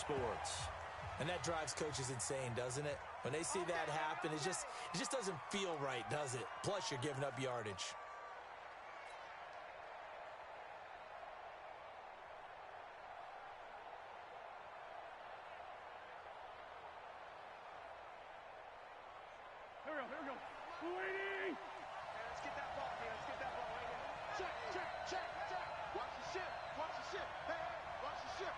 sports. And that drives coaches insane, doesn't it? When they see that happen, it just doesn't feel right, does it? Plus, you're giving up yardage. Here we go. Waiting. Let's get that ball here. Let's get that ball right here. Check. Watch the ship. Hey, watch the ship.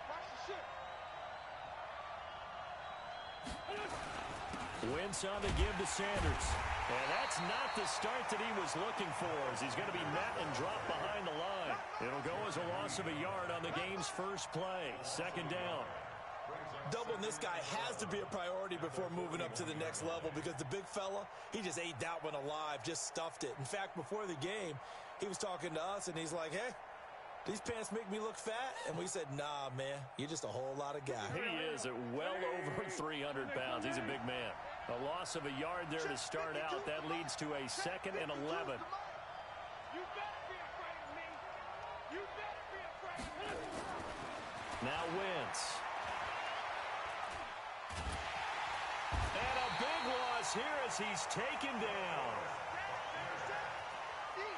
Wentz on the give to Sanders. And that's not the start that he was looking for, as he's going to be met and dropped behind the line. It'll go as a loss of a yard on the game's first play. Second down. Doubling this guy has to be a priority before moving up to the next level, because the big fella, he just ate that one alive, just stuffed it. In fact, before the game, he was talking to us, and he's like, hey, these pants make me look fat? And we said, nah, man, you're just a whole lot of guy. He is at well over 300 pounds. He's a big man. A loss of a yard there to start out. That leads to a 2nd and 11. You better be afraid of me. You better be afraid of me. Now Wentz. And a big loss here as he's taken down.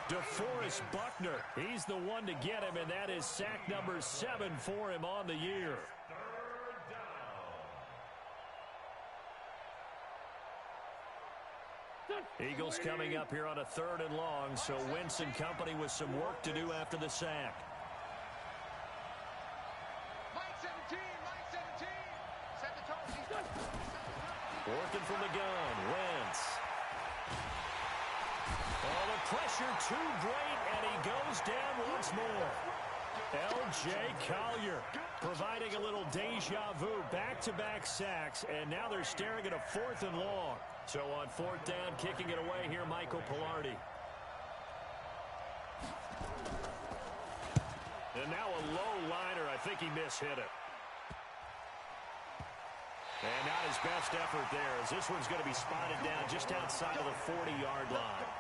DeForest Buckner, he's the one to get him, and that is sack number 7 for him on the year. Eagles coming up here on a 3rd and long, so Wentz and company with some work to do after the sack. Working from the gun, Wentz. Oh, the pressure too great, and he goes down once more. L.J. Collier providing a little deja vu, back-to-back sacks, and now they're staring at a 4th and long. So on 4th down, kicking it away here, Michael Pilardi. And now a low liner. I think he mishit it. And not his best effort there, as this one's going to be spotted down just outside of the 40-yard line.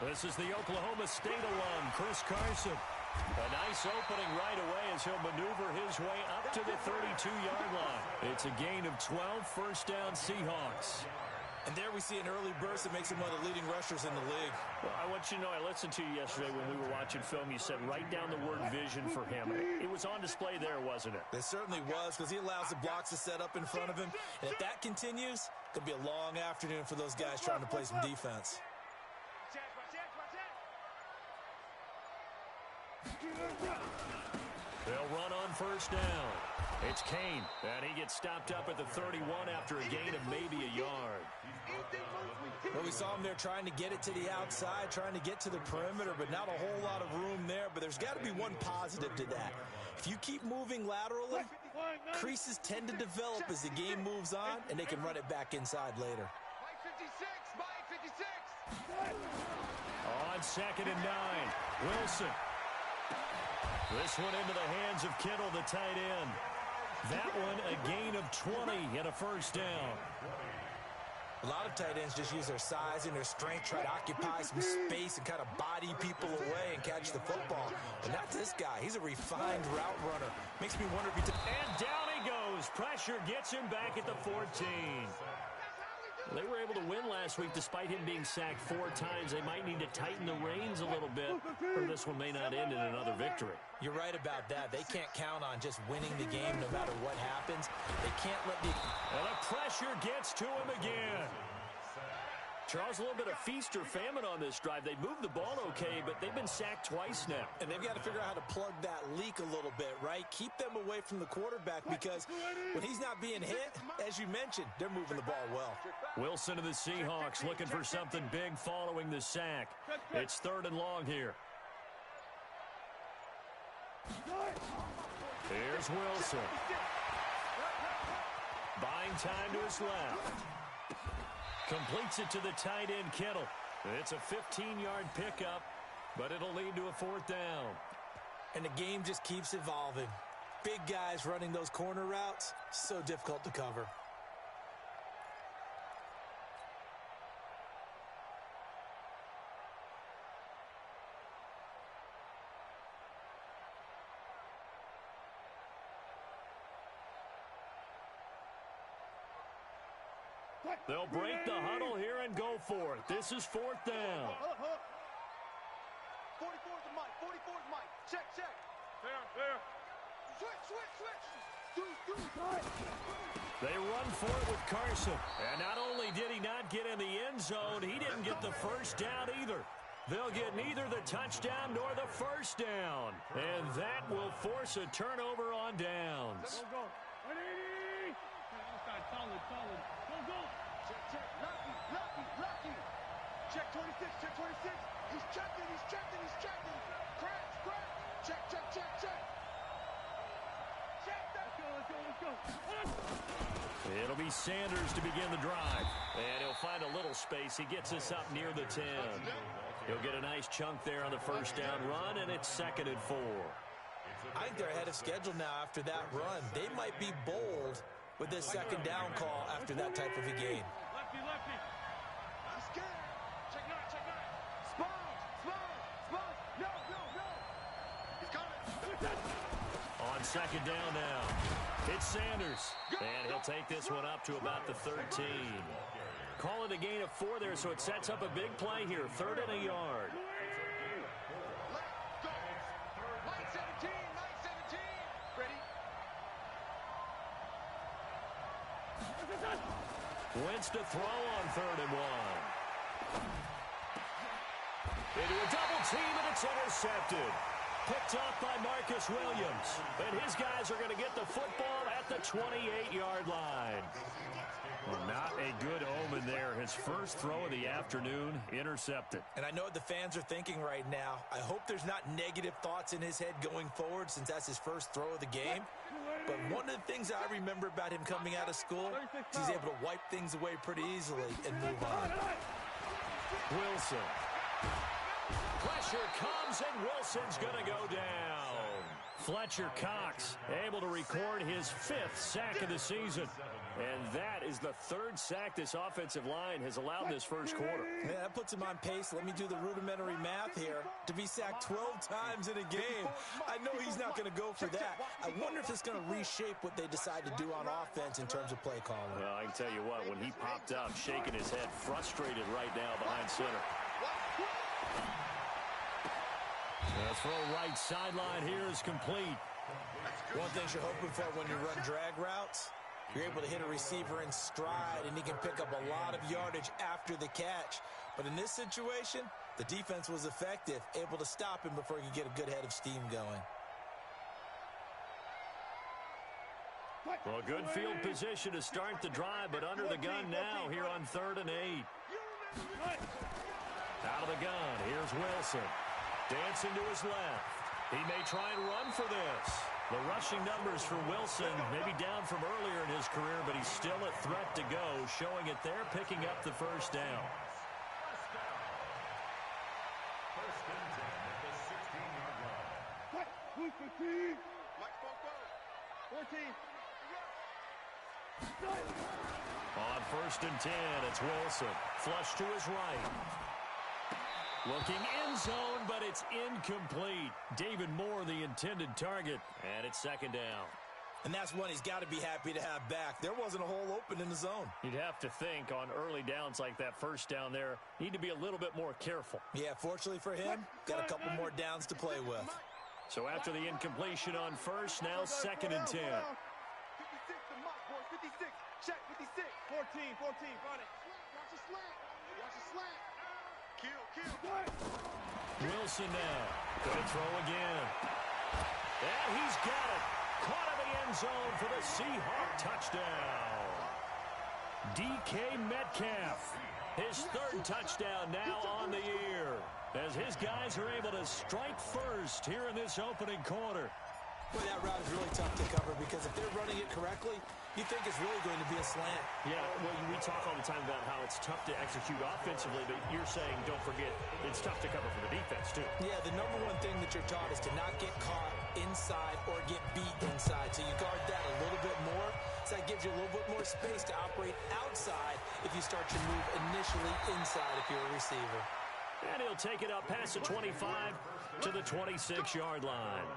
This is the Oklahoma State alum, Chris Carson. A nice opening right away as he'll maneuver his way up to the 32-yard line. It's a gain of 12, first down Seahawks. And there we see an early burst that makes him one of the leading rushers in the league. Well, I want you to know, I listened to you yesterday when we were watching film. You said write down the word vision for him. It was on display there, wasn't it? It certainly was, because he allows the blocks to set up in front of him. And if that continues, it could be a long afternoon for those guys trying to play some defense. They'll run on first down. It's Kane, and he gets stopped up at the 31 after a gain of maybe a yard. Well, we saw him there trying to get it to the outside, trying to get to the perimeter, but not a whole lot of room there. But there's got to be one positive to that. If you keep moving laterally, creases tend to develop as the game moves on, and they can run it back inside later. On 2nd and 9, Wilson. This one into the hands of Kittle, the tight end. That one a gain of 20 and a first down. A lot of tight ends just use their size and their strength, try to occupy some space and kind of body people away and catch the football. But not this guy. He's a refined route runner. Makes me wonder if he... And down he goes. Pressure gets him back at the 14. They were able to win last week despite him being sacked 4 times. They might need to tighten the reins a little bit, or this one may not end in another victory. You're right about that. They can't count on just winning the game no matter what happens. They can't let the... And the pressure gets to him again. Charles, a little bit of feast or famine on this drive. They moved the ball okay, but they've been sacked twice now. And they've got to figure out how to plug that leak a little bit, right? Keep them away from the quarterback, because when he's not being hit, as you mentioned, they're moving the ball well. Wilson of the Seahawks looking for something big following the sack. It's 3rd and long here. Here's Wilson. Buying time to his left. completes it to the tight end, Kittle. It's a 15-yard pickup, but it'll lead to a 4th down. And the game just keeps evolving. Big guys running those corner routes, so difficult to cover. They'll break the huddle here and go for it. This is 4th down. 44's the mic. 44's mic. Check, check. There. Switch. They run for it with Carson. And not only did he not get in the end zone, he didn't get the first down either. They'll get neither the touchdown nor the first down. And that will force a turnover on downs. Go. Ready? Solid. Go. Check. Lucky. Check 26. He's checking. Crash. Check. Let's go. It'll be Sanders to begin the drive. And he'll find a little space. He gets us up near the 10. He'll get a nice chunk there on the first down run, and it's 2nd and 4. I think they're ahead of schedule now after that run. They might be bold with this 2nd down call after that type of a game. Lefty. He's scared. Check nine. Small. No. He's coming. On 2nd down now, it's Sanders. And he'll take this one up to about the 13. Call it a gain of 4 there, so it sets up a big play here. 3rd and a yard. Let's go. Line 17. Ready? Wentz to throw on 3rd and 1. Into a double team, and it's intercepted. Picked off by Marcus Williams. And his guys are going to get the football at the 28-yard line. Well, not a good omen there. His first throw of the afternoon intercepted. And I know what the fans are thinking right now. I hope there's not negative thoughts in his head going forward since that's his first throw of the game. But one of the things I remember about him coming out of school is he's able to wipe things away pretty easily and move on. Wilson. Pressure comes, and Wilson's going to go down. Fletcher Cox able to record his 5th sack of the season. And that is the 3rd sack this offensive line has allowed this first quarter. Yeah, that puts him on pace. Let me do the rudimentary math here. To be sacked 12 times in a game, I know he's not going to go for that. I wonder if it's going to reshape what they decide to do on offense in terms of play calling. Well, I can tell you what, when he popped up, shaking his head, frustrated right now behind center. The throw right sideline here is complete. One thing you're hoping for when you run drag routes, you're able to hit a receiver in stride, and he can pick up a lot of yardage after the catch. But in this situation, the defense was effective, able to stop him before he could get a good head of steam going. Well, good field position to start the drive, but under the gun now here on 3rd and 8. Out of the gun, here's Wilson. Dancing to his left. He may try and run for this. The rushing numbers for Wilson may be down from earlier in his career, but he's still a threat to go, showing it there, picking up the first down. First and 10 at the 16-yard line. Who's 15? Mike Spoke 14. On 1st and 10, it's Wilson. Flush to his right. Looking end zone, but it's incomplete. David Moore, the intended target, and it's 2nd down. And that's one he's got to be happy to have back. There wasn't a hole open in the zone. You'd have to think on early downs like that first down there, need to be a little bit more careful. Yeah, fortunately for him, got a couple more downs to play with. So after the incompletion on 1st, now 2nd and 10. 56 the mark, boys. 56. Check 56. 14. Run it. Watch the slant. Kill. Wilson now. Gonna throw again. And he's got it. Caught in the end zone for the Seahawk touchdown. DK Metcalf. His 3rd touchdown now on the year, as his guys are able to strike first here in this opening quarter. Well, that route is really tough to cover because if they're running it correctly, you think it's really going to be a slant. Yeah, well, we talk all the time about how it's tough to execute offensively, but you're saying, don't forget, it's tough to cover for the defense, too. Yeah, the number one thing that you're taught is to not get caught inside or get beat inside. So you guard that a little bit more. So that gives you a little bit more space to operate outside if you start your move initially inside if you're a receiver. And he'll take it up past the 25 to the 26-yard line.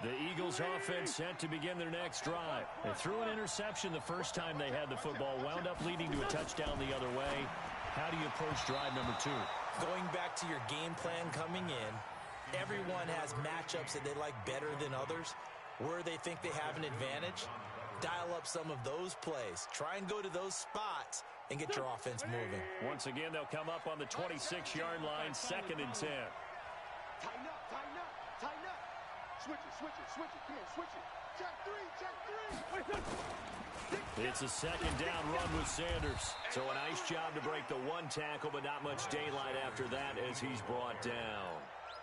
The Eagles offense set to begin their next drive. They threw an interception the first time they had the football, wound up leading to a touchdown the other way. How do you approach drive number 2? Going back to your game plan coming in, everyone has matchups that they like better than others. Where they think they have an advantage, dial up some of those plays. Try and go to those spots and get your offense moving. Once again, they'll come up on the 26-yard line, 2nd and 10. Tighten up, tighten up, tighten up. Switch it, switch it, switch it. Come on, switch it. Check 3, check 3. It's a 2nd down run with Sanders. So a nice job to break the 1 tackle, but not much daylight after that as he's brought down.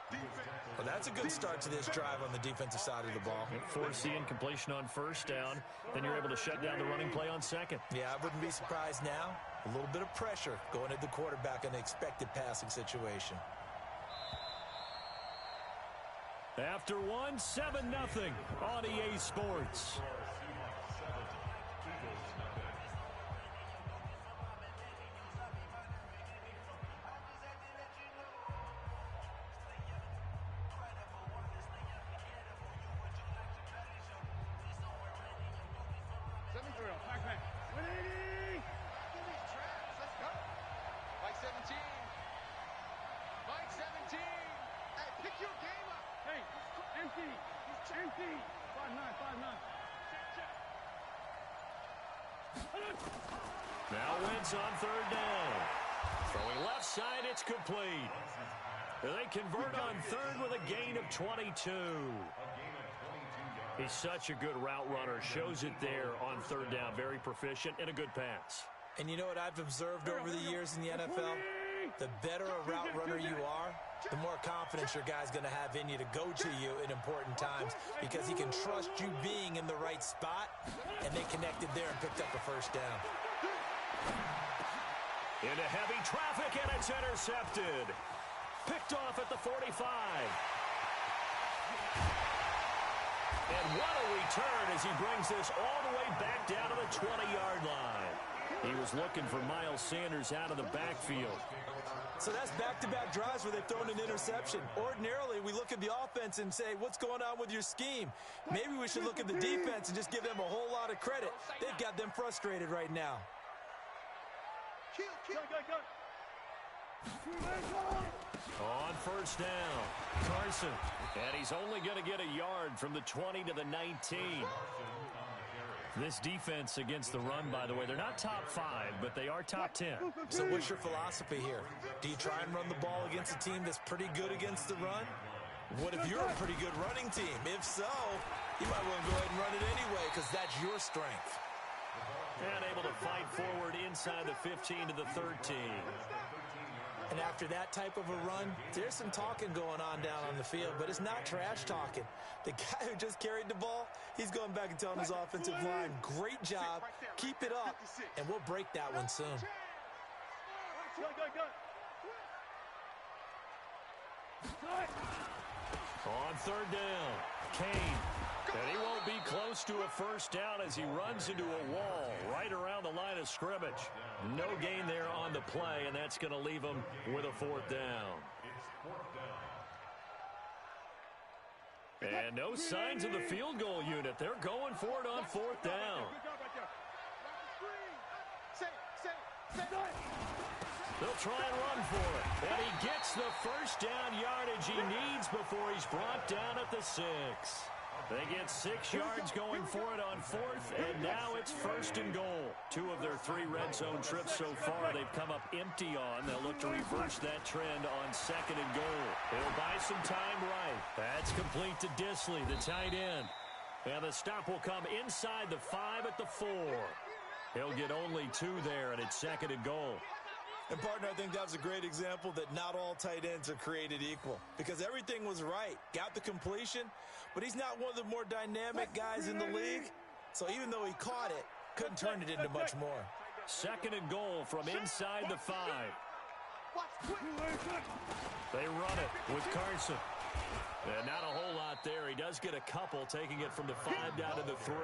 Well, that's a good start to this drive on the defensive side of the ball. Force the incompletion on 1st down. Then you're able to shut down the running play on 2nd. Yeah, I wouldn't be surprised now. A little bit of pressure going at the quarterback in an expected passing situation. After 1, 7-0 on EA Sports. Now Wentz on 3rd down. Throwing left side, it's complete. They convert on 3rd with a gain of 22. He's such a good route runner. Shows it there on 3rd down. Very proficient and a good pass. And you know what I've observed over the years in the NFL? The better a route runner you are, the more confidence your guy's going to have in you to go to you in important times because he can trust you being in the right spot, and they connected there and picked up a 1st down. Into heavy traffic, and it's intercepted. Picked off at the 45. And what a return as he brings this all the way back down to the 20-yard line. He was looking for Miles Sanders out of the backfield. So that's back-to-back drives where they've thrown an interception. Ordinarily, we look at the offense and say, what's going on with your scheme? Maybe we should look at the defense and just give them a whole lot of credit. They've got them frustrated right now. On 1st down, Carson. And he's only going to get a yard from the 20 to the 19. This defense against the run, by the way, they're not top 5, but they are top 10. So what's your philosophy here? Do you try and run the ball against a team that's pretty good against the run? What if you're a pretty good running team? If so, you might want to go ahead and run it anyway because that's your strength. And able to fight forward inside the 15 to the 13. And after that type of a run, there's some talking going on down on the field, but it's not trash talking. The guy who just carried the ball, he's going back and telling his offensive line, great job, keep it up, and we'll break that one soon. On 3rd down, Kane. And he won't be close to a 1st down as he runs into a wall right around the line of scrimmage. No gain there on the play, and that's going to leave him with a 4th down. And no signs of the field goal unit. They're going for it on 4th down. They'll try and run for it. And he gets the 1st down yardage he needs before he's brought down at the 6. They get 6 yards going for it on 4th, and now it's 1st and goal. 2 of their 3 red zone trips so far they've come up empty on. They'll look to reverse that trend on 2nd and goal. He'll buy some time right. That's complete to Disley, the tight end. And the stop will come inside the 5 at the 4. He'll get only 2 there, and it's 2nd and goal. And, partner, I think that was a great example that not all tight ends are created equal because everything was right. Got the completion, but he's not one of the more dynamic guys in the league. So even though he caught it, couldn't turn it into much more. 2nd and goal from inside the 5. They run it with Carson. And not a whole lot there. He does get a couple, taking it from the 5 down to the 3.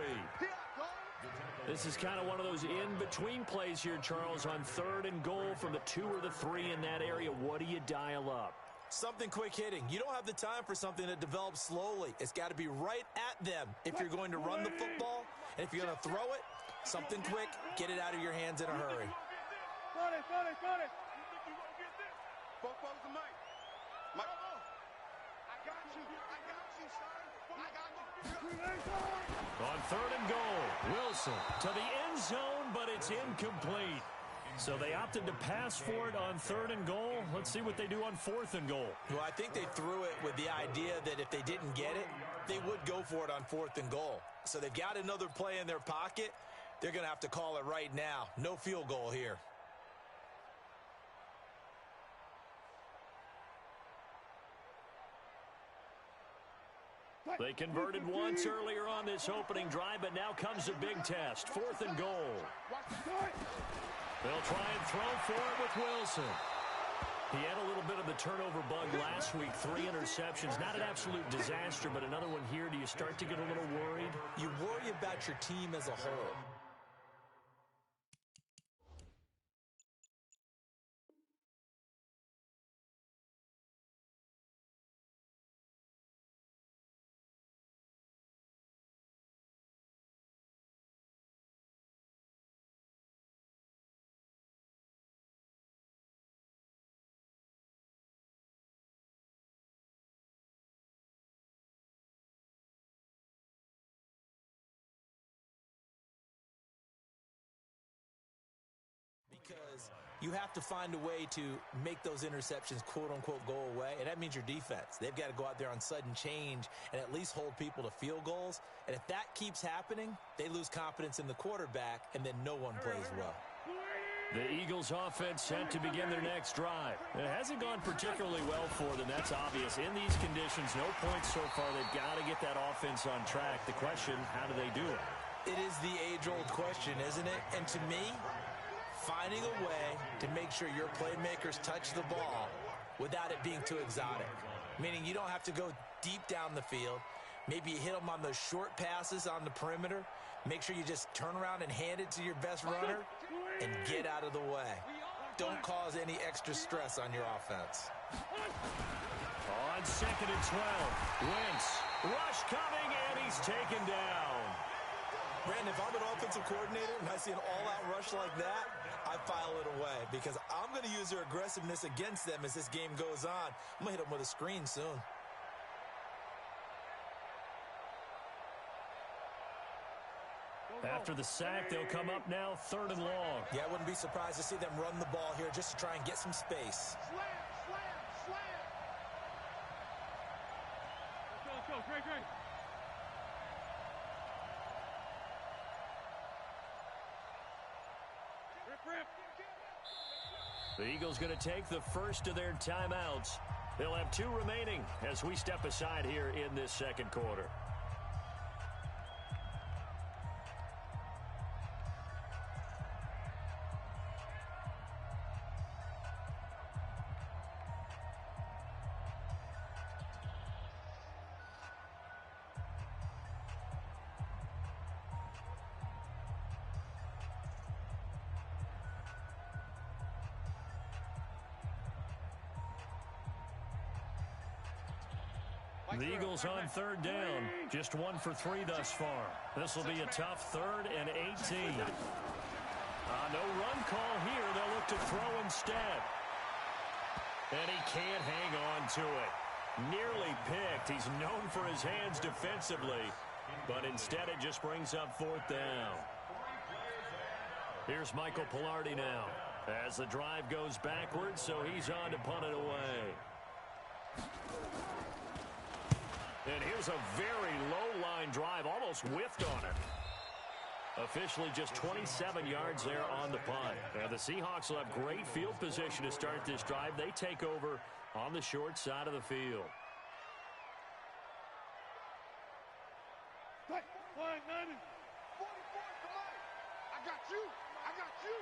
This is kind of one of those in-between plays here, Charles, on 3rd and goal from the 2 or the 3 in that area. What do you dial up? Something quick hitting. You don't have the time for something that develops slowly. It's got to be right at them if you're going to run the football. And if you're going to throw it, something quick, get it out of your hands in a hurry. Got it. Both balls to Mike. Mike. I got you, son. I got you. On 3rd and goal, Wilson to the end zone, but it's incomplete. So they opted to pass for it on 3rd and goal. Let's see what they do on 4th and goal. Well, I think they threw it with the idea that if they didn't get it, they would go for it on 4th and goal. So they've got another play in their pocket. They're going to have to call it right now. No field goal here. They converted once earlier on this opening drive, but now comes a big test. 4th and goal. They'll try and throw for it with Wilson. He had a little bit of the turnover bug last week. 3 interceptions. Not an absolute disaster, but another one here. Do you start to get a little worried? You worry about your team as a whole. Because you have to find a way to make those interceptions, quote-unquote, go away, and that means your defense. They've got to go out there on sudden change and at least hold people to field goals. And if that keeps happening, they lose confidence in the quarterback, and then no one plays well. The Eagles' offense set to begin their next drive. It hasn't gone particularly well for them. That's obvious. In these conditions, no points so far. They've got to get that offense on track. The question, how do they do it? It is the age-old question, isn't it? And to me, finding a way to make sure your playmakers touch the ball without it being too exotic. Meaning you don't have to go deep down the field. Maybe you hit them on those short passes on the perimeter. Make sure you just turn around and hand it to your best runner and get out of the way. Don't cause any extra stress on your offense. On 2nd and 12, Wentz. Rush coming, and he's taken down. Brandon, if I'm an offensive coordinator and I see an all-out rush like that, I file it away because I'm going to use their aggressiveness against them as this game goes on. I'm going to hit them with a screen soon. After the sack, they'll come up now 3rd and long. Yeah, I wouldn't be surprised to see them run the ball here just to try and get some space. Slam. Let's go. Great. Rip. The Eagles going to take the first of their timeouts. They'll have 2 remaining as we step aside here in this 2nd quarter. The Eagles on 3rd down, just 1 for 3 thus far. This will be a tough 3rd and 18. No run call here. They'll look to throw instead. And he can't hang on to it. Nearly picked. He's known for his hands defensively, but instead it just brings up 4th down. Here's Michael Pilardi now as the drive goes backwards, so he's on to punt it away. And here's a very low-line drive, almost whiffed on it. Officially just 27 yards there on the punt. The Seahawks will have great field position to start this drive. They take over on the short side of the field. Flag 90. 44, come on. I got you. I got you.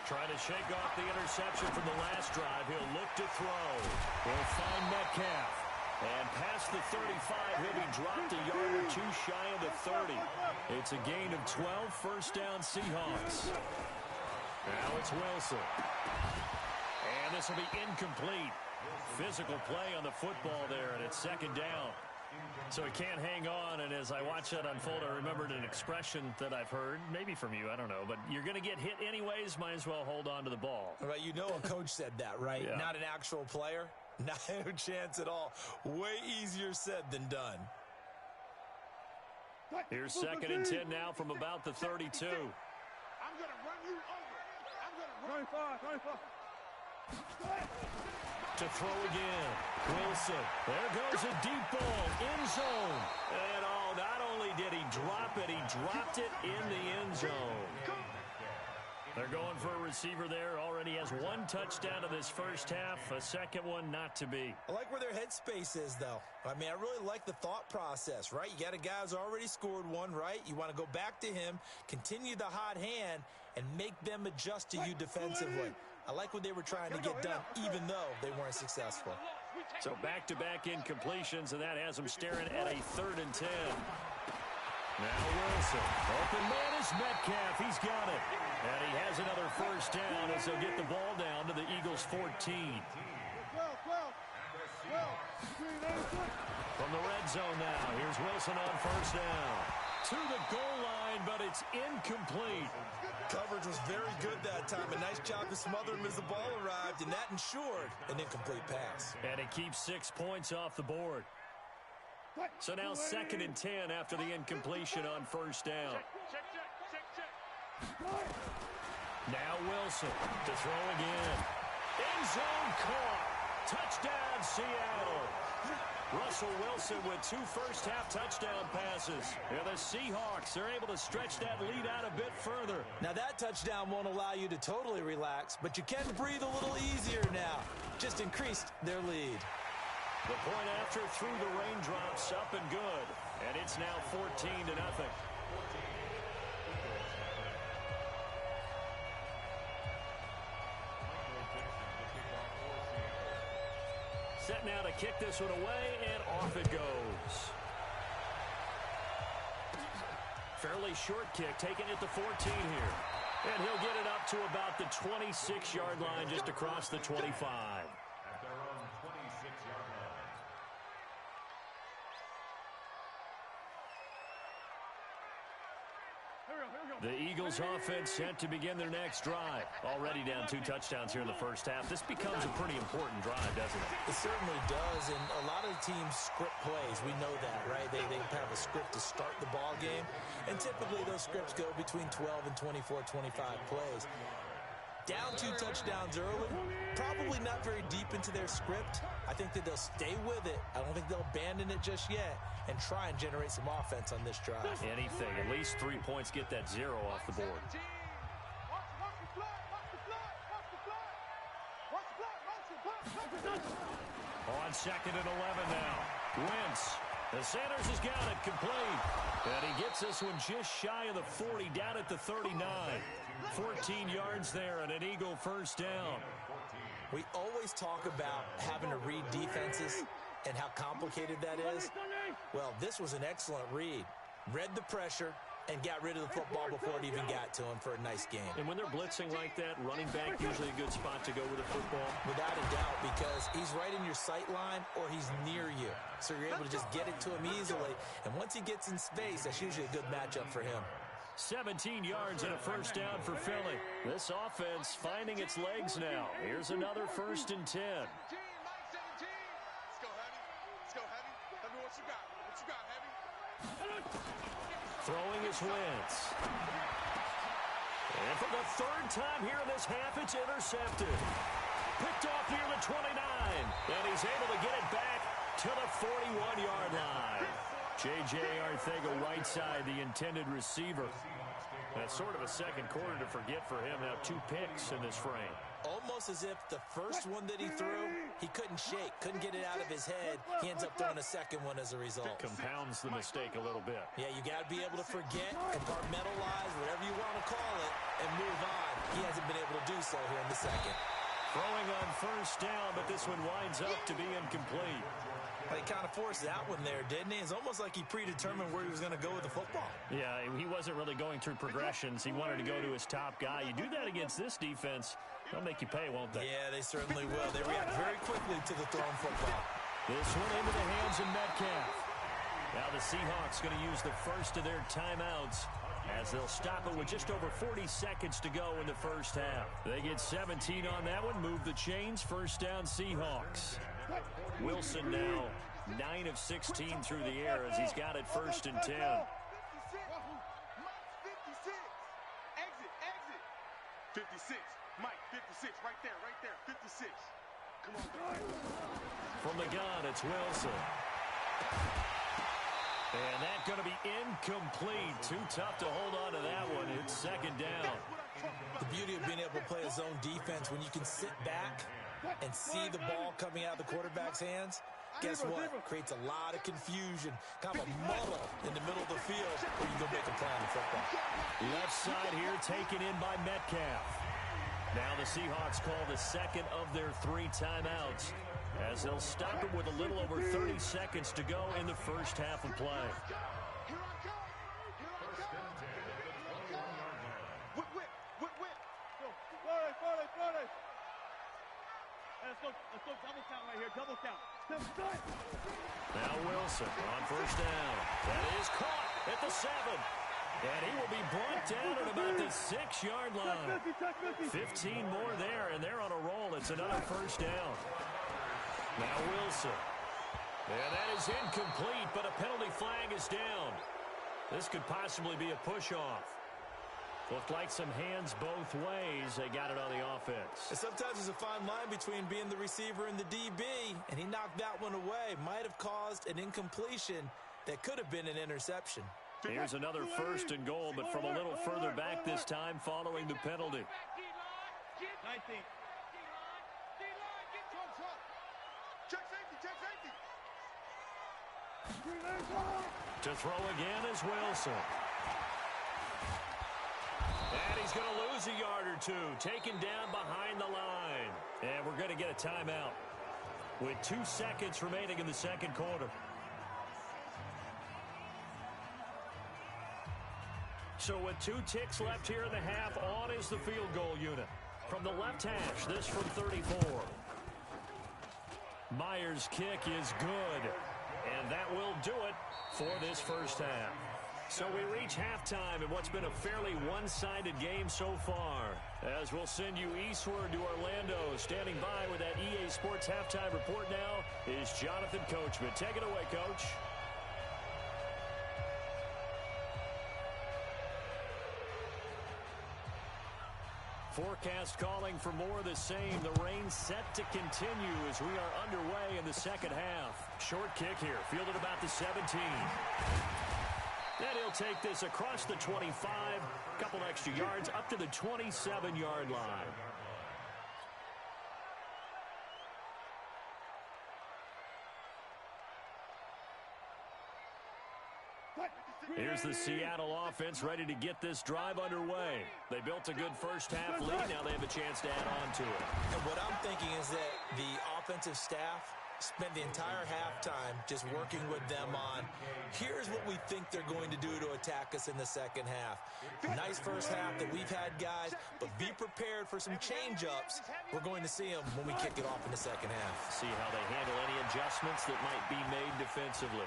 Trying to shake off the interception from the last drive. He'll look to throw. He'll find Metcalf. And past the 35, he'll be dropped a yard or two shy of the 30. It's a gain of 12, first down Seahawks. Now it's Wilson. And this will be incomplete. Physical play on the football there, and it's second down. So he can't hang on, and as I watch that unfold, I remembered an expression that I've heard, maybe from you, I don't know, but you're going to get hit anyways, might as well hold on to the ball. Right, you know a coach said that, right? Yeah. Not an actual player. Not a chance at all. Way easier said than done. Here's second and 10 now from about the 32. I'm going to run you over. I'm going to run 25. To throw again. Wilson. There goes a deep ball. End zone. And not only did he drop it, he dropped it in the end zone. They're going for a receiver there. Already has one touchdown in this first half. A second one not to be. I like where their headspace is, though. I mean, I really like the thought process, right? You got a guy who's already scored one, right? You want to go back to him, continue the hot hand, and make them adjust to you defensively. I like what they were trying to get done, even though they weren't successful. So back-to-back incompletions, and that has them staring at a 3rd and 10. Now Wilson. Open man is Metcalf. He's got it. And he has another first down as they'll get the ball down to the Eagles' 14. From the red zone now, here's Wilson on first down. To the goal line, but it's incomplete. Coverage was very good that time. A nice job to smother him as the ball arrived, and that ensured an incomplete pass. And it keeps 6 points off the board. So now 2nd and 10 after the incompletion on first down. Now Wilson to throw again. End zone caught. Touchdown Seattle. Russell Wilson with 2 first-half touchdown passes. And the Seahawks are able to stretch that lead out a bit further. Now that touchdown won't allow you to totally relax, but you can breathe a little easier now. Just increased their lead. The point after through the raindrops, up and good. And it's now 14-0. Set now to kick this one away, and off it goes. Fairly short kick, taking it to 14 here. And he'll get it up to about the 26-yard line, just across the 25. The Eagles offense set to begin their next drive. Already down 2 touchdowns here in the first half. This becomes a pretty important drive, doesn't it? It certainly does, and a lot of teams script plays. We know that, right? They have a script to start the ball game, and typically those scripts go between 12 and 24, 25 plays. Down 2 touchdowns early, probably not very deep into their script. I think that they'll stay with it. I don't think they'll abandon it just yet and try and generate some offense on this drive. Anything. At least 3 points, get that 0 off the board. On 2nd and 11 now. Wentz. The Sanders has got it complete. And he gets this one just shy of the 40, down at the 39. 14 yards there and an Eagle first down. We always talk about having to read defenses and how complicated that is. Well, this was an excellent read. Read the pressure and got rid of the football before it even got to him for a nice game. And when they're blitzing like that, running back usually a good spot to go with the football. Without a doubt, because he's right in your sight line or he's near you. So you're able to just get it to him easily. And once he gets in space, that's usually a good matchup for him. 17 yards and a first down for Philly. This offense finding its legs now. Here's another 1st and 10. Let's go, Heavy. Let's go, Heavy. Heavy, what you got? What you got, Heavy? Throwing his Wentz. And for the 3rd time here in this half, it's intercepted. Picked off near the 29. And he's able to get it back to the 41-yard line. J.J. Arcega Whiteside, the intended receiver. That's sort of a second quarter to forget for him. Now 2 picks in this frame. Almost as if the first one that he threw, he couldn't shake, couldn't get it out of his head. He ends up throwing a second one as a result. Compounds the mistake a little bit. Yeah, you got to be able to forget, compartmentalize, whatever you want to call it, and move on. He hasn't been able to do so here in the second. Throwing on first down, but this one winds up to be incomplete. He kind of forced that one there, didn't he? It's almost like he predetermined where he was going to go with the football. Yeah, he wasn't really going through progressions. He wanted to go to his top guy. You do that against this defense, they'll make you pay, won't they? Yeah, they certainly will. They react very quickly to the thrown football. This one into the hands of Metcalf. Now the Seahawks going to use the first of their timeouts as they'll stop it with just over 40 seconds to go in the first half. They get 17 on that one, move the chains, first down Seahawks. Wilson now 9 of 16 through the air as he's got it first and 10. 56. Exit. 56. Mike, 56. Right there. 56. Come on. From the gun, it's Wilson. And that's going to be incomplete. Too tough to hold on to that one. It's second down. The beauty of being able to play a zone defense when you can sit back and see the ball coming out of the quarterback's hands, guess what? Creates a lot of confusion, kind of a muddle in the middle of the field where you go make a play on the football. Left side here taken in by Metcalf. Now the Seahawks call the second of their 3 timeouts as they'll stop it with a little over 30 seconds to go in the first half of play. Let's go double count right here, double count. Now Wilson on first down. That is caught at the 7. And he will be brought down at about the 6-yard line. 15 more there, and they're on a roll. It's another first down. Now Wilson. And that is incomplete, but a penalty flag is down. This could possibly be a push-off. Looked like some hands both ways. They got it on the offense. And sometimes there's a fine line between being the receiver and the DB, and he knocked that one away. Might have caused an incompletion that could have been an interception. Here's another first and goal, but from a little further back this time following the penalty. 19. Check safety. To throw again is Wilson. And he's going to lose a yard or 2, taken down behind the line. And we're going to get a timeout with 2 seconds remaining in the second quarter. So with 2 ticks left here in the half, on is the field goal unit. From the left hash, this from 34. Myers' kick is good. And that will do it for this first half. So we reach halftime in what's been a fairly one-sided game so far. As we'll send you eastward to Orlando. Standing by with that EA Sports halftime report now is Jonathan Coachman. Take it away, Coach. Forecast calling for more of the same. The rain set to continue as we are underway in the second half. Short kick here, fielded about the 17. And he'll take this across the 25, couple extra yards up to the 27-yard line. Here's the Seattle offense ready to get this drive underway. They built a good first half lead. Now they have a chance to add on to it. And what I'm thinking is that the offensive staff spent the entire halftime just working with them on, here's what we think they're going to do to attack us in the second half. Nice first half that we've had, guys, but be prepared for some change-ups. We're going to see them when we kick it off in the second half. See how they handle any adjustments that might be made defensively.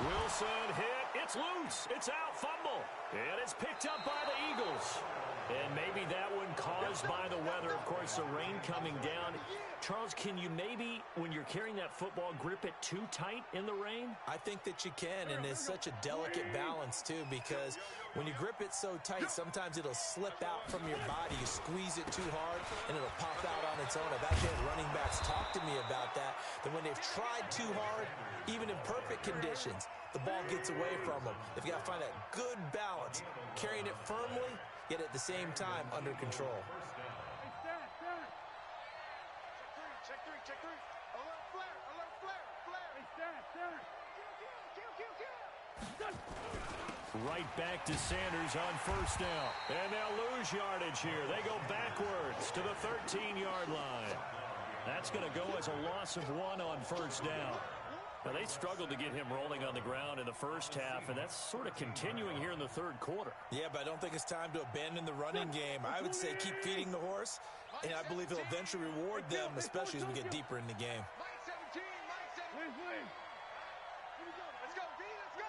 Wilson hit. It's loose. shoots. It's out. Fumble. And it's picked up by the Eagles. And maybe that one caused by the weather. Of course, the rain coming down. Charles, can you maybe, when you're carrying that football, grip it too tight in the rain? I think that you can, and it's such a delicate balance, too, because when you grip it so tight, sometimes it'll slip out from your body. You squeeze it too hard, and it'll pop out on its own. I've actually had running backs talk to me about that when they've tried too hard, even in perfect conditions, the ball gets away from them. They've got to find that good balance, carrying it firmly, yet at the same time under control. Check three. Alert flare. Right back to Sanders on first down. And they'll lose yardage here. They go backwards to the 13-yard line. That's going to go as a loss of 1 on first down. Now, they struggled to get him rolling on the ground in the first half, and that's sort of continuing here in the third quarter. Yeah, but I don't think it's time to abandon the running game. I would say keep feeding the horse, and I believe he'll eventually reward them, especially as we get deeper in the game. Mike 17. Let's go, D, let's go.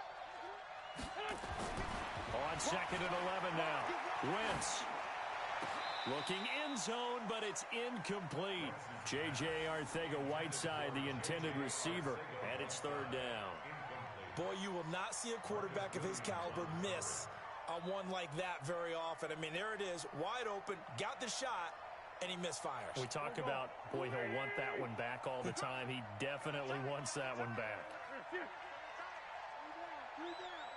On second and 11 now. Wentz looking end zone, but it's incomplete. J.J. Arcega-Whiteside, the intended receiver, and it's third down. Boy, you will not see a quarterback of his caliber miss on one like that very often. I mean, there it is, wide open, got the shot, and he misfires. We talk about, boy, he'll want that one back all the time. He definitely wants that one back. 3 down.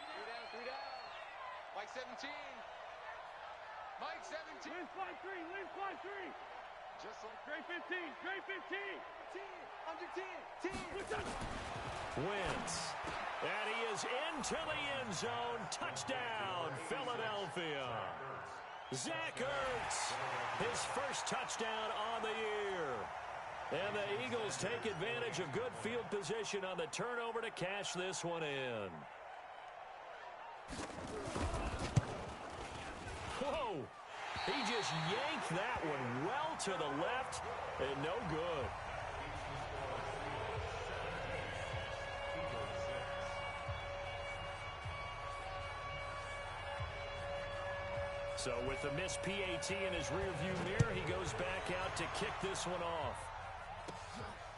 Mike 17. Mike 17. Lane fly 3. Just like Gray 15. Under 10. Wentz. And he is into the end zone. Touchdown, Philadelphia. Zach Ertz, his first touchdown on the year. And the Eagles take advantage of good field position on the turnover to cash this one in. Whoa! He just yanked that one well to the left and no good. So with the missed PAT in his rearview mirror, he goes back out to kick this one off.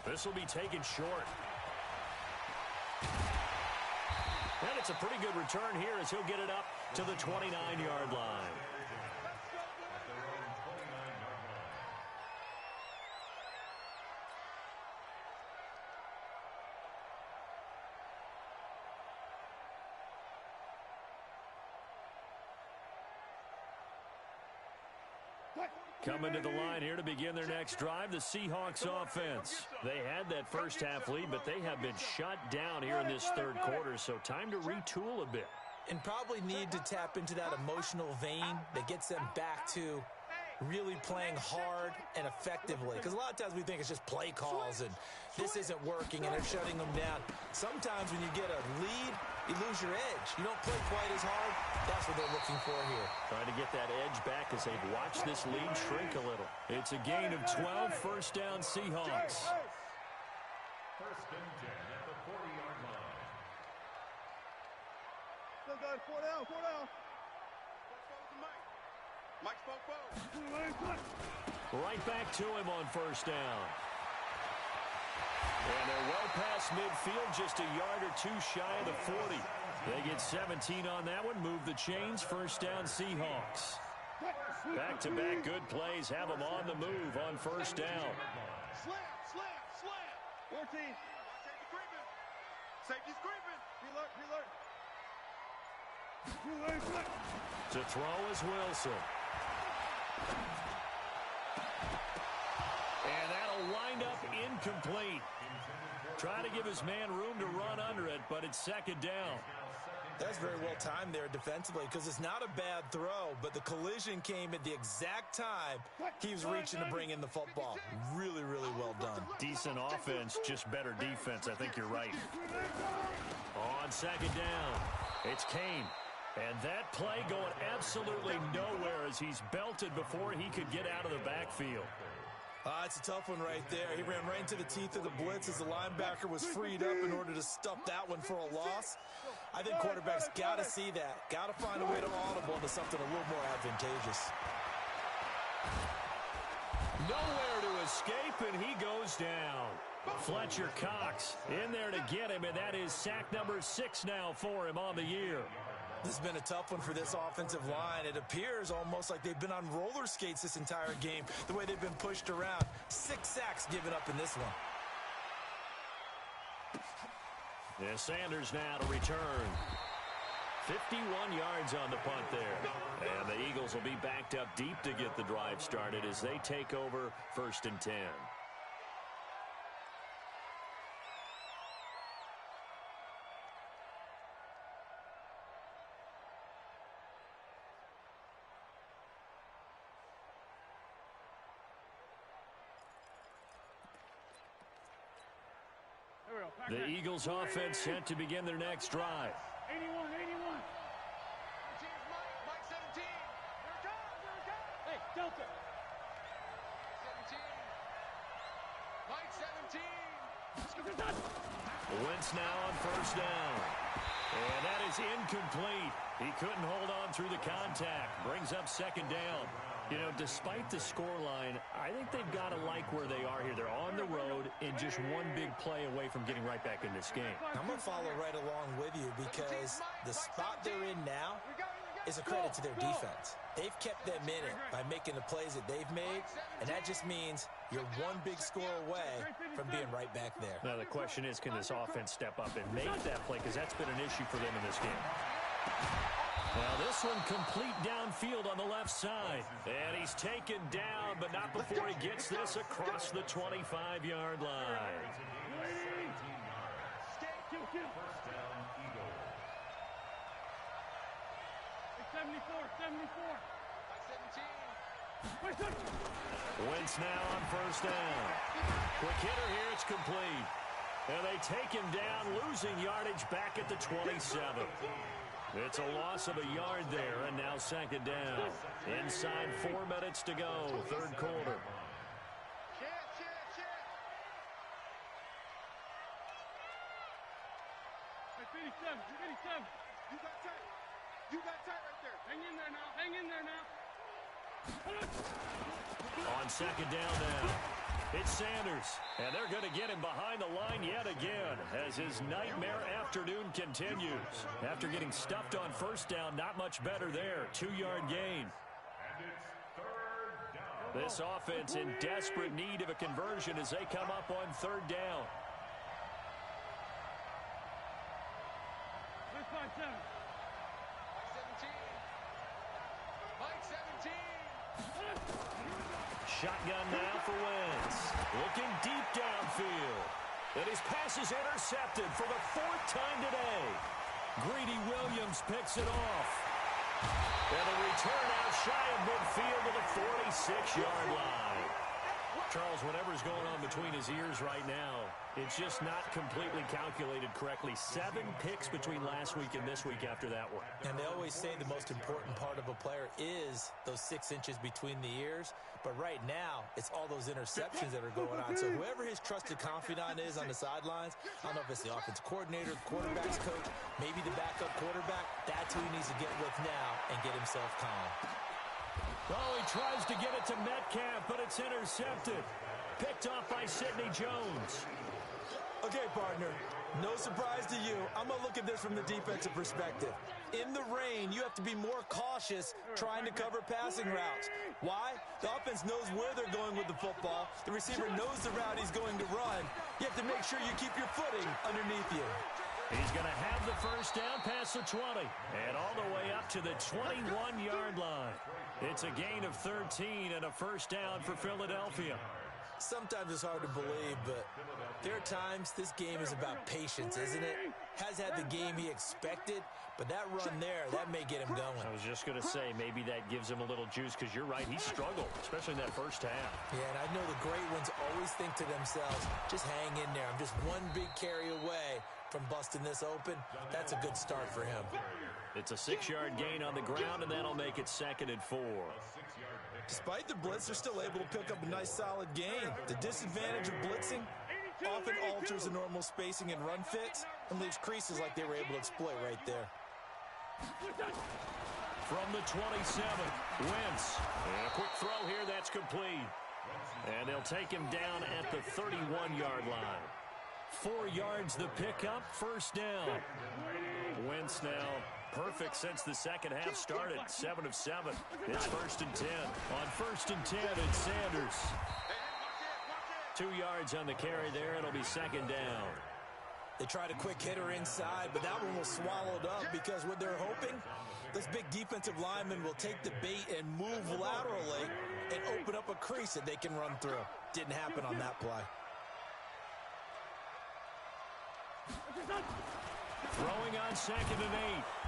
This will be taken short. And it's a pretty good return here as he'll get it up to the 29-yard line. Coming to the line here to begin their next drive, the Seahawks offense. They had that first half lead, but they have been shut down here in this third quarter, so time to retool a bit. And probably need to tap into that emotional vein that gets them back to really playing hard and effectively. Because a lot of times we think it's just play calls and this isn't working and they're shutting them down. Sometimes when you get a lead, you lose your edge. You don't play quite as hard. That's what they're looking for here. Trying to get that edge back as they've watched this lead shrink a little. It's a gain of 12, first down Seahawks. First and 10 at the 40-yard line. Go, guys, 4 down. Mike spoke forward. Right back to him on first down. And they're well past midfield, just a yard or two shy of the 40. They get 17 on that one, move the chains, first down Seahawks. Back-to-back good plays have them on the move on first down. Slam. 14. Safety's creeping. Alert. To throw is Wilson. And that'll wind up incomplete. Trying to give his man room to run under it, but it's second down. That's very well timed there defensively because it's not a bad throw, but the collision came at the exact time he was reaching to bring in the football. Really, really well done. Decent offense, just better defense. I think you're right. On second down, it's Kane. And that play going absolutely nowhere as he's belted before he could get out of the backfield. It's a tough one right there. He ran right into the teeth of the blitz as the linebacker was freed up in order to stuff that one for a loss. I think quarterbacks got to see that. Got to find a way to audible into something a little more advantageous. Nowhere to escape, and he goes down. Fletcher Cox in there to get him, and that is sack number 6 now for him on the year. This has been a tough one for this offensive line. It appears almost like they've been on roller skates this entire game, the way they've been pushed around. 6 sacks given up in this one. Yeah, Sanders now to return. 51 yards on the punt there. And the Eagles will be backed up deep to get the drive started as they take over 1st and 10. The Eagles offense set to begin their next drive. 81. Mike 17. Here it comes. Hey, Delta. 17. Mike 17. Wentz now on 1st down. And that is incomplete. He couldn't hold on through the contact. Brings up 2nd down. You know, despite the scoreline, I think they've got to like where they are here. They're on the road and just one big play away from getting right back in this game. I'm going to follow right along with you because the spot they're in now is a credit to their defense. They've kept them in it by making the plays that they've made, and that just means you're one big score away from being right back there. Now, the question is, can this offense step up and make that play? Because that's been an issue for them in this game. Now, this one complete downfield on the left side. And he's taken down, but not before he gets this across the 25-yard line. 74. Wentz now on 1st down. Quick hitter here, it's complete. And they take him down, losing yardage back at the 27. It's a loss of a yard there, and now 2nd down. Inside 4 minutes to go, 3rd quarter. You got tight right there. Hang in there now. On 2nd down now, it's Sanders, and they're going to get him behind the line yet again as his nightmare afternoon continues. After getting stuffed on 1st down, not much better there. 2-yard gain. This offense in desperate need of a conversion as they come up on 3rd down. Mike 17. Shotgun now for Wentz. Looking deep downfield. And his pass is intercepted for the 4th time today. Greedy Williams picks it off. And a return out shy of midfield to the 46-yard line. Charles, whatever's going on between his ears right now, it's just not completely calculated correctly. 7 picks between last week and this week after that one. And they always say the most important part of a player is those 6 inches between the ears. But right now, it's all those interceptions that are going on. So whoever his trusted confidant is on the sidelines, I don't know if it's the offense coordinator, the quarterback's coach, maybe the backup quarterback, that's who he needs to get with now and get himself calm. Oh, he tries to get it to Metcalf, but it's intercepted. Picked off by Sidney Jones. Okay, partner, no surprise to you. I'm going to look at this from the defensive perspective. In the rain, you have to be more cautious trying to cover passing routes. Why? The offense knows where they're going with the football. The receiver knows the route he's going to run. You have to make sure you keep your footing underneath you. He's going to have the 1st down past the 20 and all the way up to the 21-yard line. It's a gain of 13 and a 1st down for Philadelphia. Sometimes it's hard to believe, but there are times this game is about patience, isn't it? Has had the game he expected, but that run there, that may get him going. I was just going to say, maybe that gives him a little juice, because you're right, he struggled, especially in that 1st half. Yeah, and I know the great ones always think to themselves, just hang in there. I'm just one big carry away from busting this open. That's a good start for him. It's a 6-yard gain on the ground, and that'll make it 2nd and 4. Despite the blitz, they're still able to pick up a nice solid gain. The disadvantage of blitzing often alters the normal spacing and run fits. and leaves creases like they were able to exploit right there. From the 27, Wentz. And a quick throw here, that's complete. And they'll take him down at the 31-yard line. 4 yards the pickup, first down. Wentz now perfect since the second half started. 7 of 7. It's 1st and 10. On 1st and 10, it's Sanders. 2 yards on the carry there. It'll be 2nd down. They tried a quick hitter inside, but that one was swallowed up because what they're hoping, this big defensive lineman will take the bait and move laterally and open up a crease that they can run through. Didn't happen on that play. Throwing on 2nd and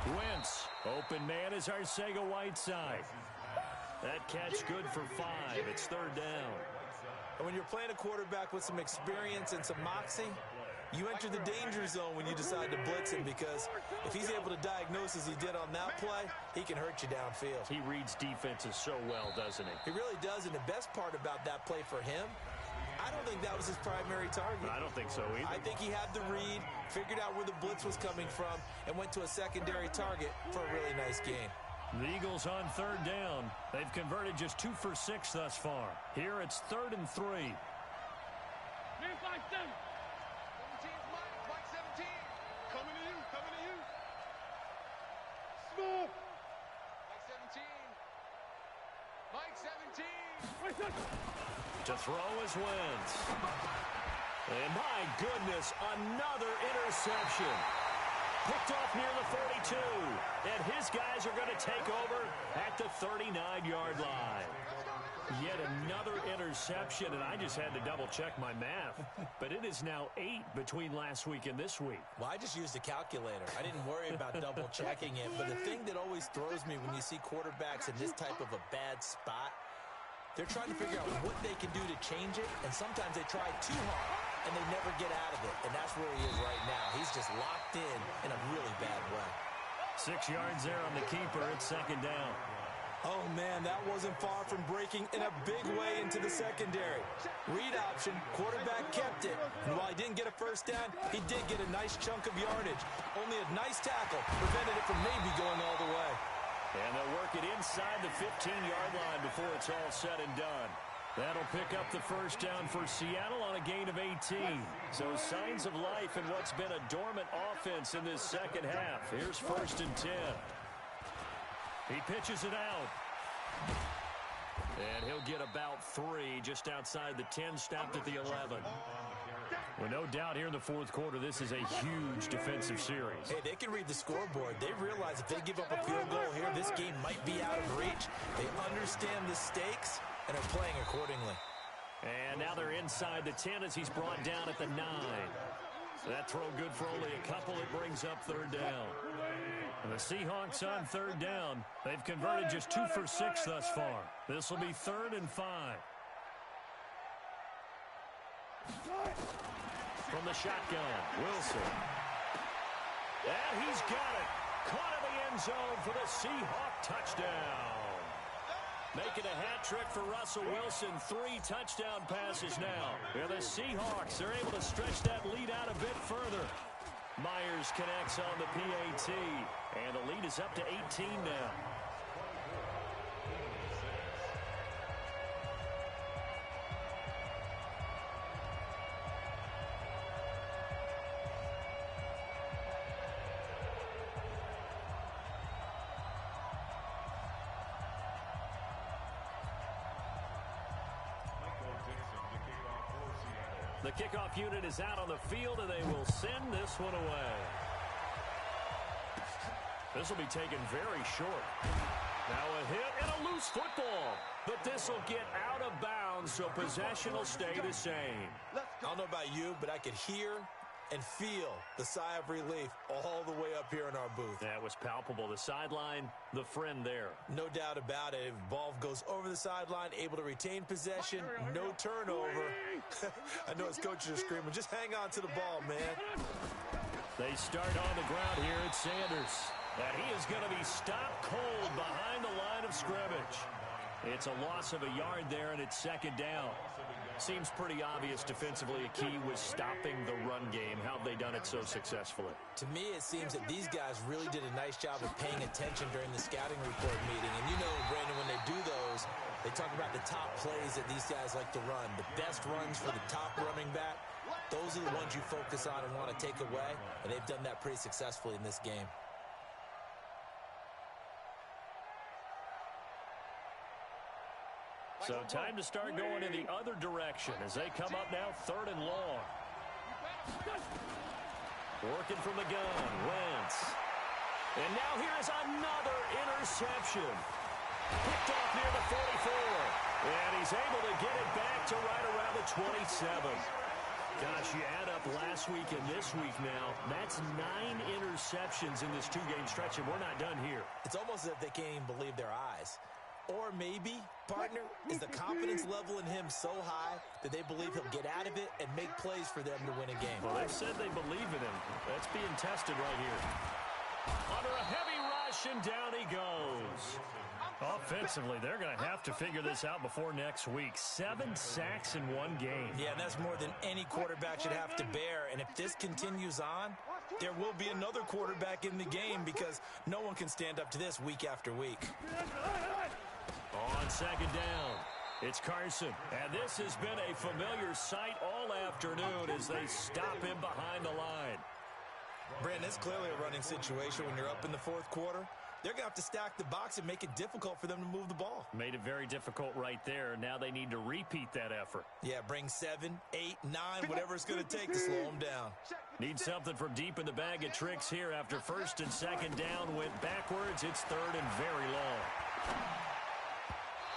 8. Wentz. Open man is Arcega-Whiteside. That catch good for 5. It's 3rd down. And when you're playing a quarterback with some experience and some moxie, you enter the danger zone when you decide to blitz him, because if he's able to diagnose as he did on that play, he can hurt you downfield. He reads defenses so well, doesn't he? He really does, and the best part about that play for him, I don't think that was his primary target. I don't think so either. I think he had the read, figured out where the blitz was coming from, and went to a secondary target for a really nice gain. The Eagles on 3rd down. They've converted just 2 for 6 thus far. Here it's 3rd and 3. Man, 5-7. 17's Mike 17. Coming to you, coming to you. Small. Mike 17. To throw is Wentz. And my goodness, another interception. Picked off near the 42. And his guys are going to take over at the 39-yard line. Yet another interception, and I just had to double-check my math. But it is now 8 between last week and this week. Well, I just used a calculator. I didn't worry about double-checking it. But the thing that always throws me when you see quarterbacks in this type of a bad spot, they're trying to figure out what they can do to change it, and sometimes they try too hard, and they never get out of it. And that's where he is right now. He's just locked in a really bad way. 6 yards there on the keeper. It's 2nd down. Oh, man, that wasn't far from breaking in a big way into the secondary. Read option, quarterback kept it. And while he didn't get a first down, he did get a nice chunk of yardage. Only a nice tackle prevented it from maybe going all the way. And they'll work it inside the 15-yard line before it's all said and done. That'll pick up the first down for Seattle on a gain of 18. So signs of life in what's been a dormant offense in this second half. Here's 1st and 10. He pitches it out. And he'll get about 3 just outside the 10, stopped at the 11. Well, no doubt here in the 4th quarter, this is a huge defensive series. Hey, they can read the scoreboard. They realize if they give up a field goal here, this game might be out of reach. They understand the stakes and are playing accordingly. And now they're inside the 10 as he's brought down at the 9. That throw good for only a couple. It brings up 3rd down. And the Seahawks on 3rd down. They've converted just 2 for 6 thus far. This will be 3rd and 5. From the shotgun, Wilson. And he's got it. Caught in the end zone for the Seahawk touchdown. Making a hat trick for Russell Wilson. 3 touchdown passes now. And the Seahawks are able to stretch that lead out a bit further. Myers connects on the PAT. And the lead is up to 18 now. The kickoff unit is out on the field, and they will send this one away. This will be taken very short. Now a hit and a loose football. But this will get out of bounds, so possession will stay the same. I don't know about you, but I could hear and feel the sigh of relief all the way up here in our booth. That was palpable. The sideline, the friend there. No doubt about it. If the ball goes over the sideline, able to retain possession, no turnover. I know his coaches are screaming, just hang on to the ball, man. They start on the ground here at Sanders. And he is going to be stopped cold behind the line of scrimmage. It's a loss of a yard there, and it's 2nd down. Seems pretty obvious defensively. A key was stopping the run game. How have they done it so successfully? To me, it seems that these guys really did a nice job of paying attention during the scouting report meeting. And you know, Brandon, when they do those, they talk about the top plays that these guys like to run. The best runs for the top running back, those are the ones you focus on and want to take away. And they've done that pretty successfully in this game. So time to start going in the other direction as they come up now 3rd and long. Working from the gun, Wentz. And now here is another interception. Picked off near the 44. And he's able to get it back to right around the 27. Gosh, you add up last week and this week now, that's 9 interceptions in this 2-game stretch, and we're not done here. It's almost as if they can't even believe their eyes. Or maybe, partner, is the confidence level in him so high that they believe he'll get out of it and make plays for them to win a game. Well, they've said they believe in him. That's being tested right here. Under a heavy rush, and down he goes. Offensively, they're going to have to figure this out before next week. 7 sacks in 1 game. Yeah, and that's more than any quarterback should have to bear. And if this continues on, there will be another quarterback in the game because no one can stand up to this week after week. On 2nd down, it's Carson. And this has been a familiar sight all afternoon as they stop him behind the line. Brandon, it's clearly a running situation when you're up in the 4th quarter. They're going to have to stack the box and make it difficult for them to move the ball. Made it very difficult right there. Now they need to repeat that effort. Yeah, bring 7, 8, 9, whatever it's going to take to slow them down. Need something from deep in the bag of tricks here. After 1st and 2nd down went backwards, it's 3rd and very long.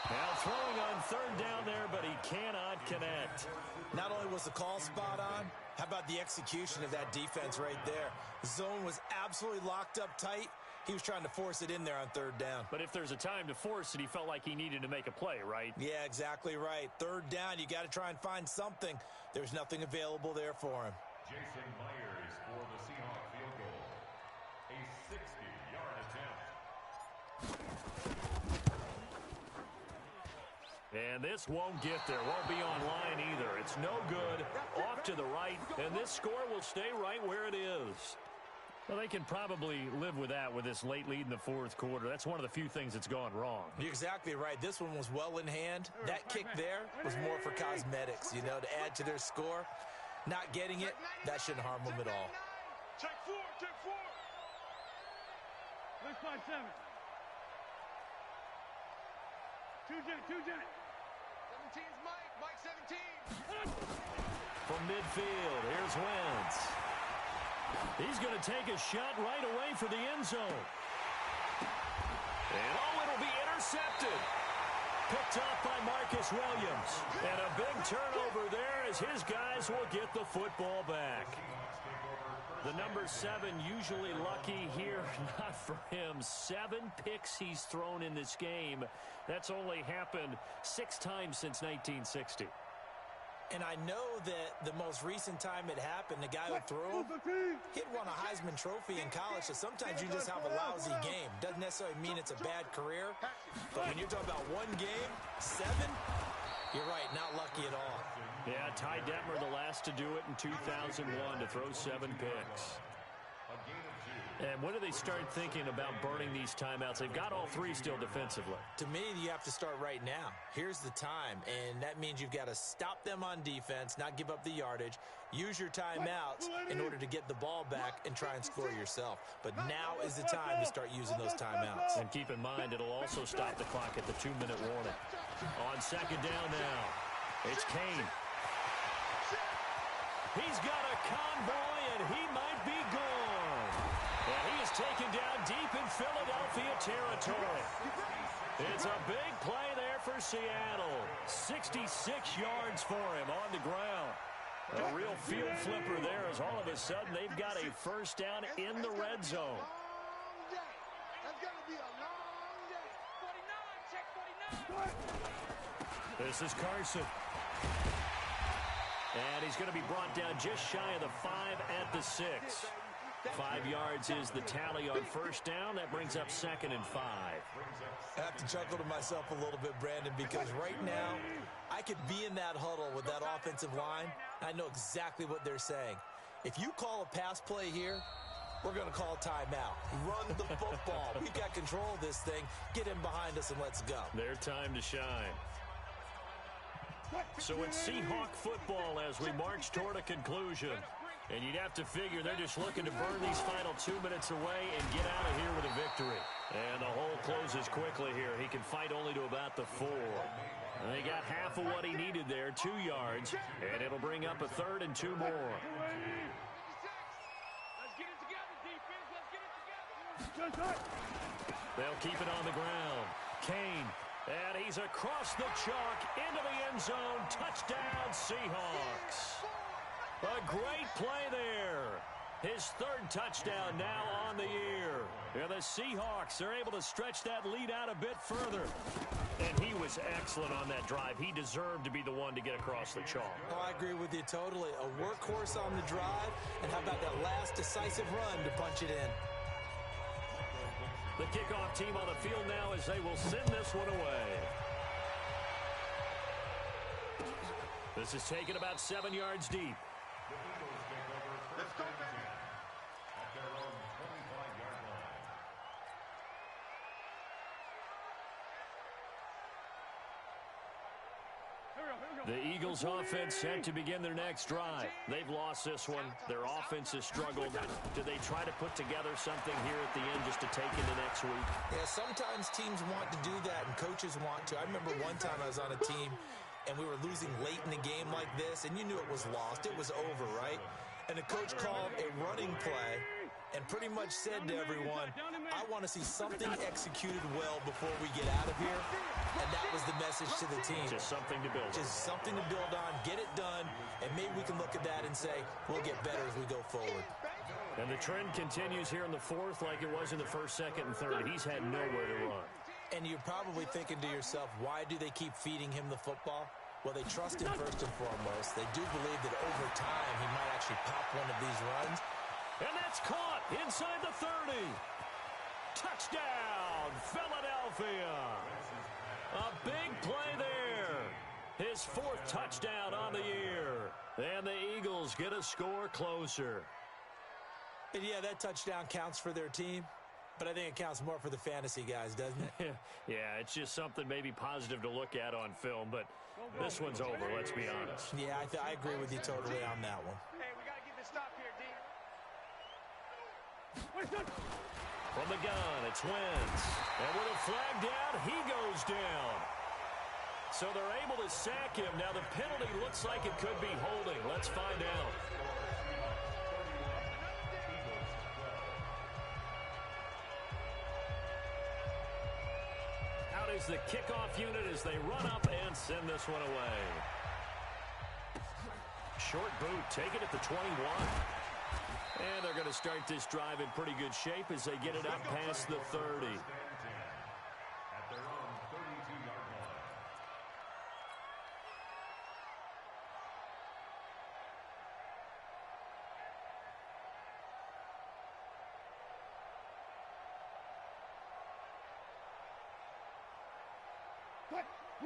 Now throwing on 3rd down there, but he cannot connect. Not only was the call spot on, how about the execution of that defense right there? The zone was absolutely locked up tight. He was trying to force it in there on 3rd down. But if there's a time to force it, he felt like he needed to make a play, right? Yeah, exactly right. 3rd down, you got to try and find something. There's nothing available there for him. Jason Myers for the Seahawks field goal. A 60-yard attempt. And this won't get there. Won't be online either. It's no good. Off to the right. And this score will stay right where it is. Well, they can probably live with that with this late lead in the 4th quarter. That's one of the few things that's gone wrong. You're exactly right. This one was well in hand. That kick there was more for cosmetics, you know, to add to their score. Not getting it, that shouldn't harm them at all. Check 4, check 4. Let's find 7. 2 jet. 17's Mike 17. From midfield, here's Wentz. He's going to take a shot right away for the end zone. And, it'll be intercepted. Picked off by Marcus Williams. And a big turnover there as his guys will get the football back. The number 7 usually lucky here. Not for him. 7 picks he's thrown in this game. That's only happened 6 times since 1960. And I know that the most recent time it happened, the guy who threw him, he'd won a Heisman Trophy in college, so sometimes you just have a lousy game. Doesn't necessarily mean it's a bad career, but when you're talking about 1 game, 7, you're right, not lucky at all. Yeah, Ty Detmer the last to do it in 2001 to throw 7 picks. And when do they start thinking about burning these timeouts? They've got all 3 still defensively. To me, you have to start right now. Here's the time, and that means you've got to stop them on defense, not give up the yardage, use your timeouts in order to get the ball back and try and score yourself. But now is the time to start using those timeouts. And keep in mind, it'll also stop the clock at the 2-minute warning. On 2nd down now, it's Kane. He's got a convoy, and he might be gone. And he is taken down deep in Philadelphia territory. It's a big play there for Seattle. 66 yards for him on the ground. A real field flipper there as all of a sudden they've got a 1st down in the red zone. That's going to be a long day. 49, check 49. This is Carson. And he's going to be brought down just shy of the 5 at the 6. 5 yards is the tally on first down. That brings up 2nd and 5. I have to chuckle to myself a little bit, Brandon, because right now I could be in that huddle with that offensive line. I know exactly what they're saying. If you call a pass play here, we're going to call a timeout. Run the football. We've got control of this thing. Get in behind us and let's go. Their time to shine. So it's Seahawk football as we march toward a conclusion. And you'd have to figure they're just looking to burn these final 2 minutes away and get out of here with a victory. And the hole closes quickly here. He can fight only to about the 4. And they got half of what he needed there, 2 yards. And it'll bring up a 3rd and 2 more. They'll keep it on the ground. Kane, and he's across the chalk into the end zone. Touchdown, Seahawks. A great play there. His 3rd touchdown now on the year. And the Seahawks are able to stretch that lead out a bit further. And he was excellent on that drive. He deserved to be the one to get across the chalk. Oh, I agree with you totally. A workhorse on the drive. And how about that last decisive run to punch it in? The kickoff team on the field now as they will send this one away. This is taken about 7 yards deep. Let's go, baby. At their own 25-yard line. The Eagles offense set to begin their next drive. They've lost this one. Their offense has struggled. Do they try to put together something here at the end just to take into next week? Yeah, sometimes teams want to do that and coaches want to. I remember one time I was on a team and we were losing late in the game like this, and you knew it was lost. It was over, right? And the coach called a running play and pretty much said to everyone, I want to see something executed well before we get out of here. And that was the message to the team. Just something to build on. Just something to build on, get it done, and maybe we can look at that and say, we'll get better as we go forward. And the trend continues here in the 4th like it was in the 1st, 2nd, and 3rd. He's had nowhere to run. And you're probably thinking to yourself, why do they keep feeding him the football? Well, they trust him first and foremost. They do believe that over time he might actually pop one of these runs. And that's caught inside the 30. Touchdown, Philadelphia. A big play there. His 4th touchdown on the year. And the Eagles get a score closer. And yeah, that touchdown counts for their team. But I think it counts more for the fantasy guys, doesn't it? Yeah, it's just something maybe positive to look at on film, but this one's over, let's be honest. Yeah, I agree with you totally on that one. Hey, we got to get this stop here, D. From the gun, it's Wentz. And with a flag down, he goes down. So they're able to sack him. Now the penalty looks like it could be holding. Let's find out. Is the kickoff unit as they run up and send this one away. Short boot, take it at the 21. And they're going to start this drive in pretty good shape as they get it up past the 30. At their own 32-yard line.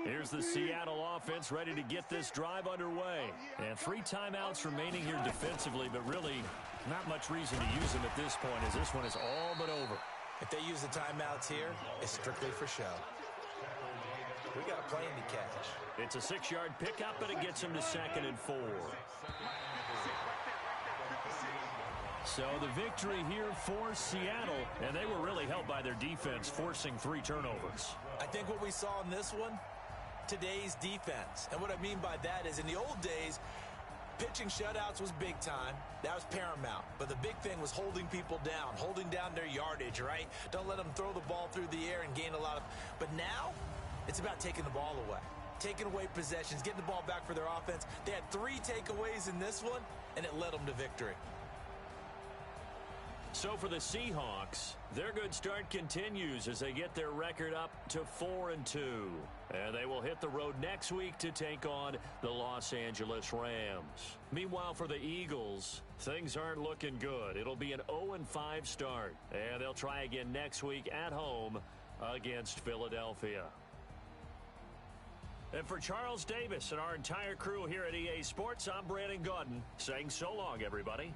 Here's the Seattle offense ready to get this drive underway. And 3 timeouts remaining here defensively, but really not much reason to use them at this point as this one is all but over. If they use the timeouts here, it's strictly for show. We got a plane to catch. It's a 6-yard pickup, but it gets them to 2nd and 4. So the victory here for Seattle, and they were really helped by their defense, forcing 3 turnovers. I think what we saw in this one, today's defense. And what I mean by that is in the old days, pitching shutouts was big time. That was paramount. But the big thing was holding people down, holding down their yardage, right? Don't let them throw the ball through the air and gain a lot of... But now, it's about taking the ball away. Taking away possessions, getting the ball back for their offense. They had 3 takeaways in this one, and it led them to victory. So for the Seahawks, their good start continues as they get their record up to 4-2. And they will hit the road next week to take on the Los Angeles Rams. Meanwhile, for the Eagles, things aren't looking good. It'll be an 0-5 start. And they'll try again next week at home against Philadelphia. And for Charles Davis and our entire crew here at EA Sports, I'm Brandon Gaudin saying so long, everybody.